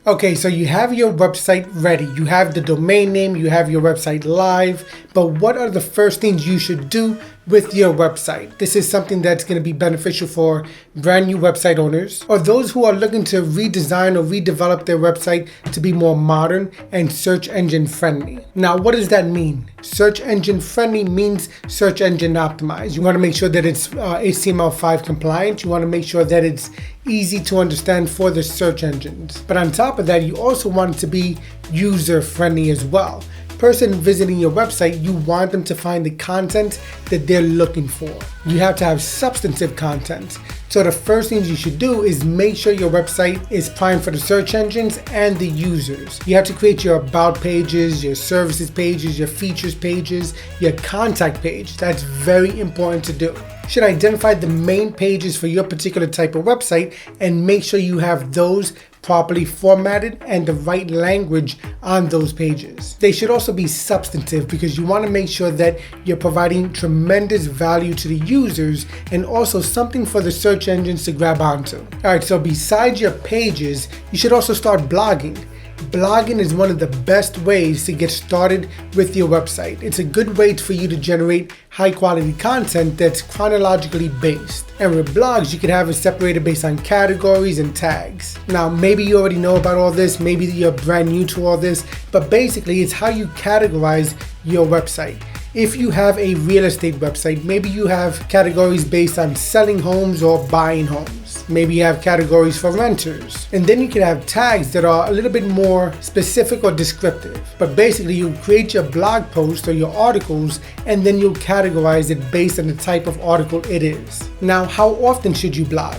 Okay, so you have your website ready. You have the domain name, you have your website live, but what are the first things you should do with your website? This is something that's going to be beneficial for brand new website owners or those who are looking to redesign or redevelop their website to be more modern and search engine friendly. Now, what does that mean? Search engine friendly means search engine optimized. You want to make sure that it's HTML5 compliant. You want to make sure that it's easy to understand for the search engines. But on top of that, you also want it to be user friendly as well. Person visiting your website, you want them to find the content that they're looking for. You have to have substantive content. So the first things you should do is make sure your website is primed for the search engines and the users. You have to create your about pages, your services pages, your features pages, your contact page. That's very important to do. You should identify the main pages for your particular type of website and make sure you have those properly formatted and the right language on those pages. They should also be substantive because you want to make sure that you're providing tremendous value to the users and also something for the search engines to grab onto. All right, so besides your pages, you should also start blogging. Blogging is one of the best ways to get started with your website. It's a good way for you to generate high quality content that's chronologically based. And with blogs, you can have it separated based on categories and tags. Now, maybe you already know about all this, maybe you're brand new to all this, but basically it's how you categorize your website. If you have a real estate website, maybe you have categories based on selling homes or buying homes. Maybe you have categories for renters. And then you can have tags that are a little bit more specific or descriptive. But basically you create your blog post or your articles and then you'll categorize it based on the type of article it is. Now, how often should you blog?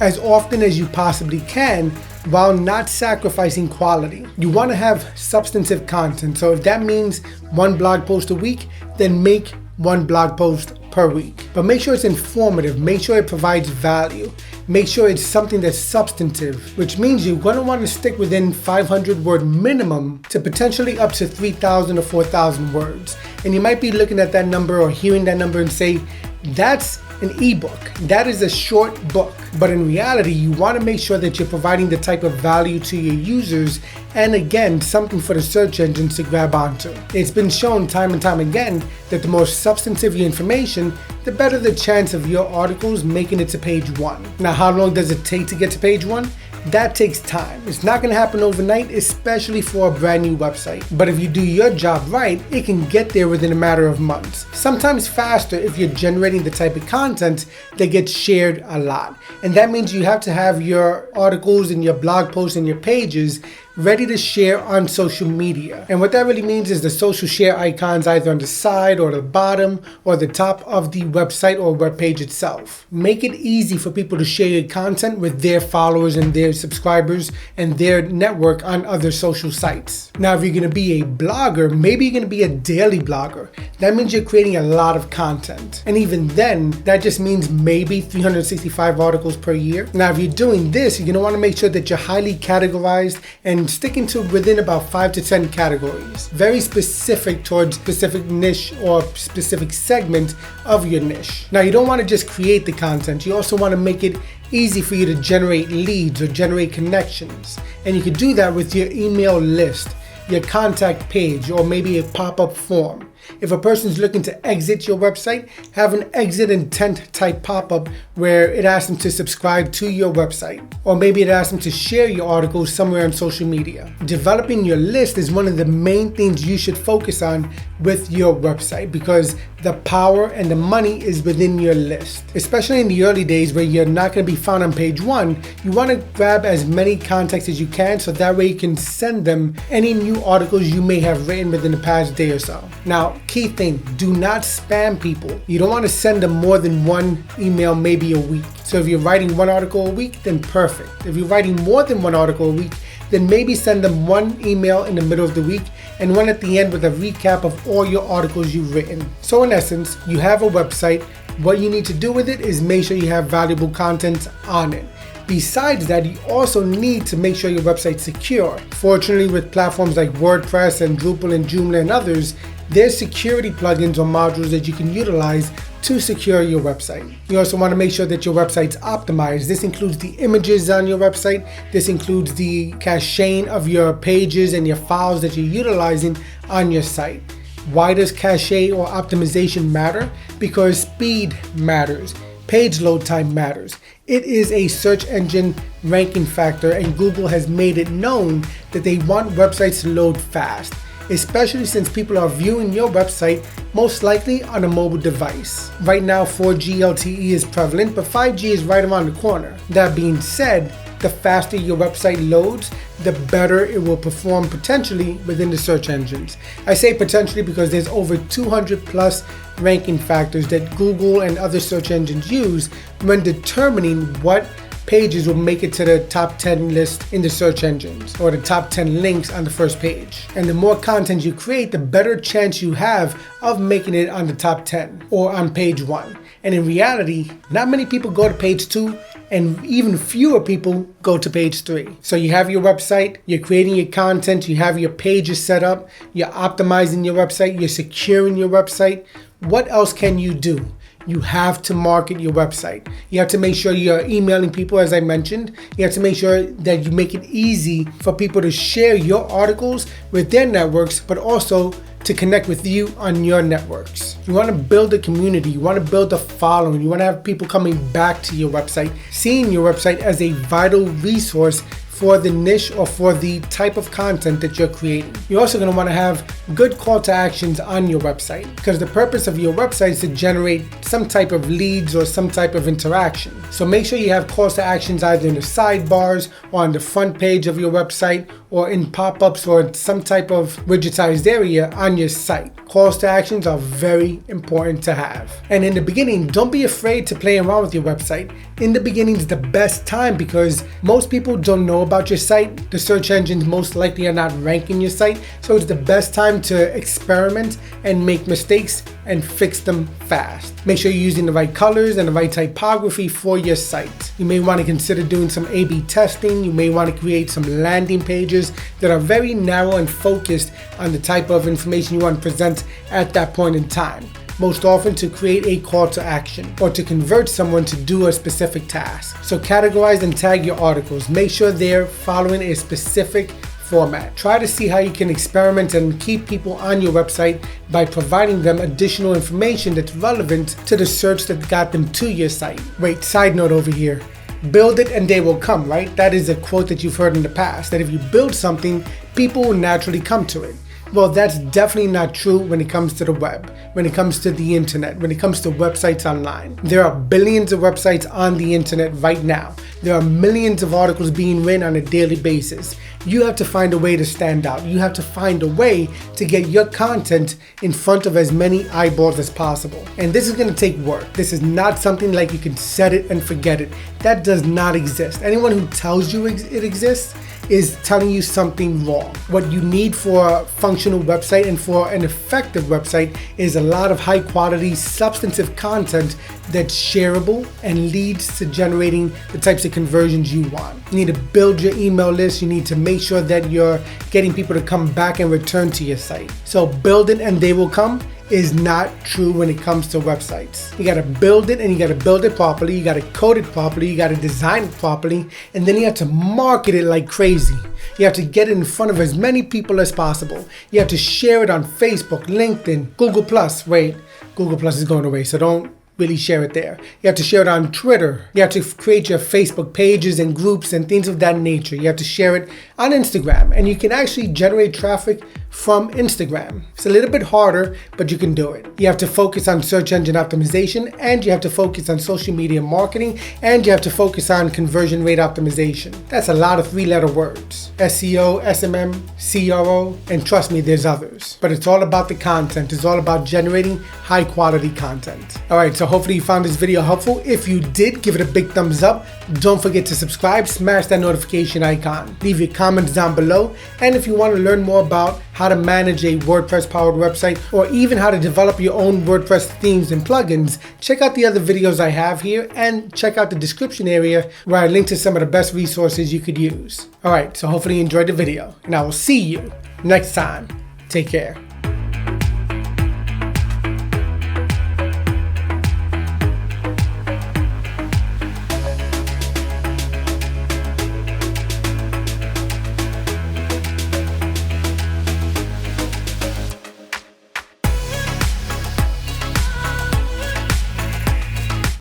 As often as you possibly can, while not sacrificing quality. You want to have substantive content. So if that means one blog post a week, then make one blog post per week. But make sure it's informative, make sure it provides value, make sure it's something that's substantive, which means you're going to want to stick within 500 word minimum to potentially up to 3,000 or 4,000 words. And you might be looking at that number or hearing that number and say, that's an ebook. That is a short book. But in reality, you want to make sure that you're providing the type of value to your users and again, something for the search engines to grab onto. It's been shown time and time again that the more substantive your information, the better the chance of your articles making it to page 1. Now, how long does it take to get to page 1? That takes time. It's not going to happen overnight, especially for a brand new website. But if you do your job right, it can get there within a matter of months. Sometimes faster if you're generating the type of content that gets shared a lot. And that means you have to have your articles and your blog posts and your pages ready to share on social media. And what that really means is the social share icons either on the side or the bottom or the top of the website or web page itself. Make it easy for people to share your content with their followers and their subscribers and their network on other social sites. Now, if you're going to be a blogger, maybe you're going to be a daily blogger. That means you're creating a lot of content. And even then, that just means maybe 365 articles per year. Now, if you're doing this, you're going to want to make sure that you're highly categorized and sticking to within about 5 to 10 categories. Very specific towards specific niche or specific segment of your niche. Now, you don't want to just create the content. You also want to make it easy for you to generate leads or generate connections. And you can do that with your email list, your contact page, or maybe a pop-up form. If a person's looking to exit your website, have an exit intent type pop-up where it asks them to subscribe to your website. Or maybe it asks them to share your articles somewhere on social media. Developing your list is one of the main things you should focus on with your website because the power and the money is within your list. Especially in the early days where you're not going to be found on page 1, you want to grab as many contacts as you can so that way you can send them any new articles you may have written within the past day or so. Now, key thing, do not spam people. You don't want to send them more than one email maybe a week. So if you're writing one article a week, then perfect. If you're writing more than one article a week, then maybe send them one email in the middle of the week and one at the end with a recap of all your articles you've written. So in essence, you have a website. What you need to do with it is make sure you have valuable content on it. Besides that, you also need to make sure your website's secure. Fortunately, with platforms like WordPress and Drupal and Joomla and others, there's security plugins or modules that you can utilize to secure your website. You also want to make sure that your website's optimized. This includes the images on your website. This includes the caching of your pages and your files that you're utilizing on your site. Why does cache or optimization matter? Because speed matters. Page load time matters. It is a search engine ranking factor, and Google has made it known that they want websites to load fast, especially since people are viewing your website most likely on a mobile device. Right now 4G LTE is prevalent, but 5G is right around the corner. That being said, the faster your website loads, the better it will perform potentially within the search engines. I say potentially because there's over 200 plus ranking factors that Google and other search engines use when determining what pages will make it to the top 10 list in the search engines, or the top 10 links on the first page. And the more content you create, the better chance you have of making it on the top 10 or on page 1. And in reality, not many people go to page 2, and even fewer people go to page 3. So you have your website, you're creating your content, you have your pages set up, you're optimizing your website, you're securing your website. What else can you do? You have to market your website. You have to make sure you're emailing people, as I mentioned. You have to make sure that you make it easy for people to share your articles with their networks, but also to connect with you on your networks. You want to build a community, you want to build a following, you want to have people coming back to your website, seeing your website as a vital resource for the niche or for the type of content that you're creating. You're also going to want to have good call to actions on your website, because the purpose of your website is to generate some type of leads or some type of interaction. So make sure you have calls to actions either in the sidebars or on the front page of your website or in pop-ups or some type of widgetized area on your site. Calls to actions are very important to have. And in the beginning, don't be afraid to play around with your website. In the beginning is the best time because most people don't know about your site. The search engines most likely are not ranking your site. So it's the best time to experiment and make mistakes and fix them fast. Make sure you're using the right colors and the right typography for your site. You may want to consider doing some A/B testing. You may want to create some landing pages that are very narrow and focused on the type of information you want to present at that point in time. Most often to create a call to action or to convert someone to do a specific task. So categorize and tag your articles. Make sure they're following a specific format. Try to see how you can experiment and keep people on your website by providing them additional information that's relevant to the search that got them to your site. Wait, side note over here. Build it and they will come, right? That is a quote that you've heard in the past, that if you build something, people will naturally come to it. Well, that's definitely not true when it comes to the web, when it comes to the internet, when it comes to websites online. There are billions of websites on the internet right now. There are millions of articles being written on a daily basis. You have to find a way to stand out. You have to find a way to get your content in front of as many eyeballs as possible. And this is going to take work. This is not something like you can set it and forget it. That does not exist. Anyone who tells you it exists is telling you something wrong. What you need for a functional website and for an effective website is a lot of high quality, substantive content that's shareable and leads to generating the types of conversions you want. You need to build your email list. You need to make sure that you're getting people to come back and return to your site. So build it and they will come is not true when it comes to websites. You gotta build it and you gotta build it properly. You gotta code it properly. You gotta design it properly. And then you have to market it like crazy. You have to get it in front of as many people as possible. You have to share it on Facebook, LinkedIn, Google+. Wait, Google+ is going away, so don't really share it there. You have to share it on Twitter. You have to create your Facebook pages and groups and things of that nature. You have to share it on Instagram, and you can actually generate traffic from Instagram. It's a little bit harder, but you can do it. You have to focus on search engine optimization, and you have to focus on social media marketing, and you have to focus on conversion rate optimization. That's a lot of 3-letter words. SEO, SMM, CRO, and trust me, there's others. But it's all about the content. It's all about generating high quality content. All right, so hopefully you found this video helpful. If you did, give it a big thumbs up. Don't forget to subscribe, smash that notification icon. Leave your comments down below. And if you want to learn more about how to manage a WordPress powered website, or even how to develop your own WordPress themes and plugins, check out the other videos I have here and check out the description area where I link to some of the best resources you could use. All right, so hopefully you enjoyed the video and I will see you next time. Take care.